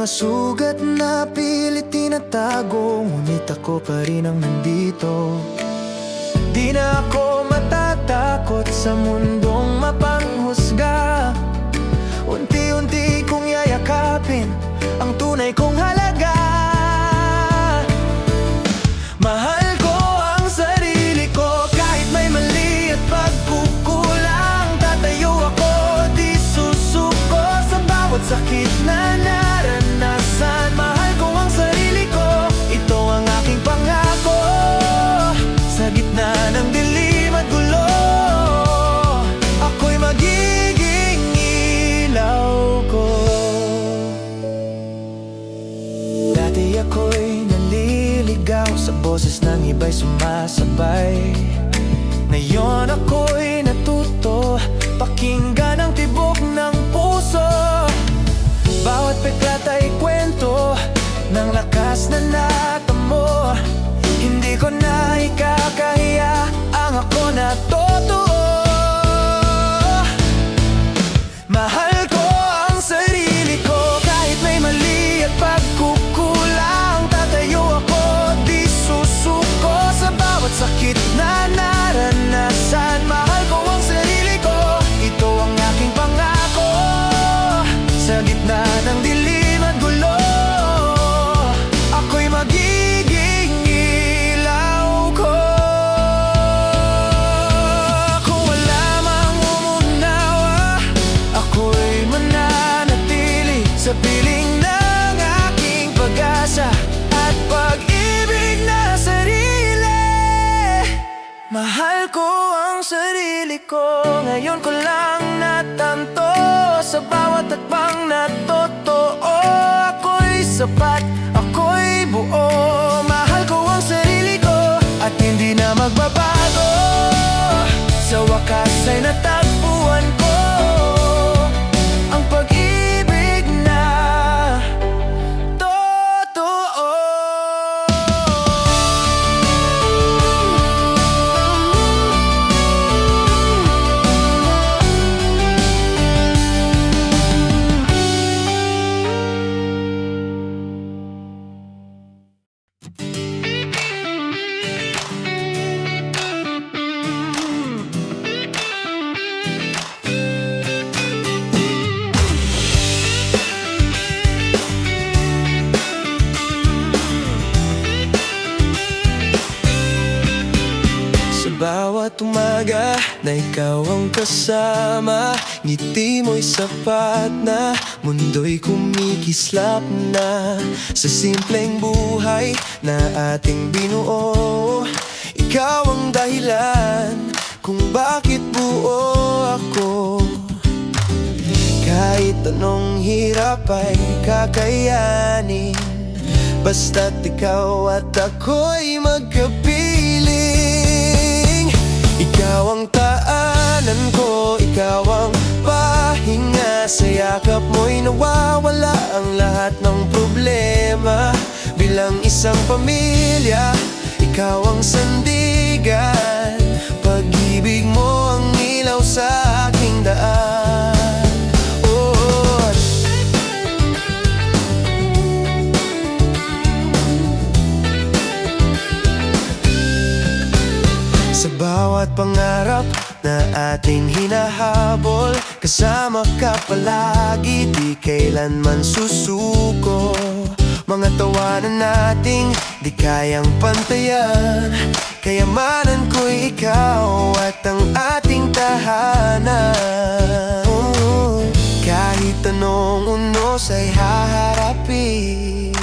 mga sugat na pilit tinatago, ngunit ako pa rin ang nandito. Di na ako matatakot sa mundong mapanghusga. Unti-unti kong yayakapin ang tunay kong halaga. Mahal ko ang sarili ko kahit may mali at pagkukulang. Tatayo ako, di susuko sa bawat sakit na naranasan. Mahal ko ang sarili ko, ito ang aking pangako. Sa gitna ng dilim at gulo, ako'y magiging ilaw ko. Dati ako'y naliligaw sa boses ng iba'y sumasabay. Ngayon ako'y natuto pakinggan ang tibok ng puso. Bawat peklat ay kwento ng lakas na natamo. Hindi ko na ikakahiya ang ako na totoo. Mahal ko ang sarili ko kahit may mali at pagkukulang. Tatayo ako, di susuko sa bawat sakit na naranasan. Mahal ko ang sarili ko, ito ang aking pangako. Sa gitna ng dilim at gulo, ako'y magiging ilaw ko. Kung wala mang umunawa, ako'y mananatili sa piling ng aking pag-asa at pag-ibig na sarili. Mahal ko ang sarili ko, ngayon ko lang natanto. Sa bawat takbang na totoo, ako'y sapat, ako'y buo. Mahal ko ang sarili ko at hindi na magbabago. Sa wakas ay natagpuan ko ang pag-ibig na totoo. Bawat umaga na ikaw ang kasama, ngiti mo'y sapat na, mundo'y kumikislap na. Sa simpleng buhay na ating binuo, ikaw ang dahilan kung bakit buo ako. Kahit anong hirap ay kakayanin, basta't ikaw at ako'y magkapiling. Ikaw ang taanan ko, ikaw ang pahinga. Sa yakap mo'y nawawala ang lahat ng problema. Bilang isang pamilya, ikaw ang sandigan. Pag-ibig mo ang ilaw sa aking daan. Sa bawat pangarap na ating hinahabol, kasama ka palagi, di kailanman susuko. Mga tawanan nating di kayang pantayan, kayamanan ko'y ikaw at ang ating tahanan. Kahit anong unos ay haharapin,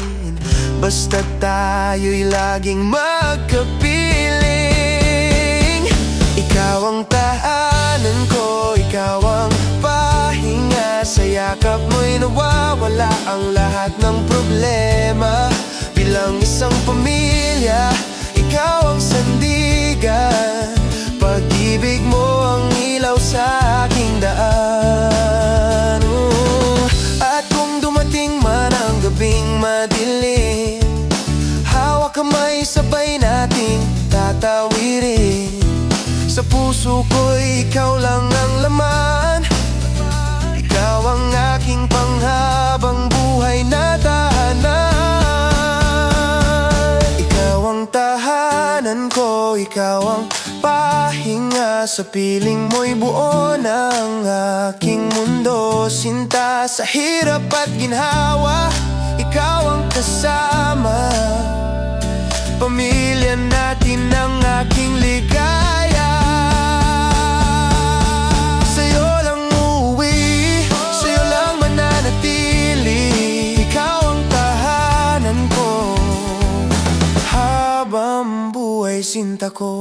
basta tayo'y laging magkapiling. Ikaw ang tahanan ko, ikaw ang pahinga. Sa yakap mo'y nawawala ang lahat ng problema. Bilang isang pamilya, ikaw ang sandigan. Pag-ibig mo ang ilaw sa aking daan. At kung dumating man ang gabing madilim, hawak kamay sabay nating tatawirin. Sa puso ko'y ikaw lang ang laman, ikaw ang aking panghabang buhay na tahanan ko. Ikaw ang pahinga, sa piling mo'y buo ng aking mundo. Sinta sa hirap at ginhawa, ikaw ang kasama. Pamilya natin ang aking ligaya. Sa'yo lang uuwi, sa'yo lang mananatili. Ikaw ang tahanan ko, habang buhay sinta ko.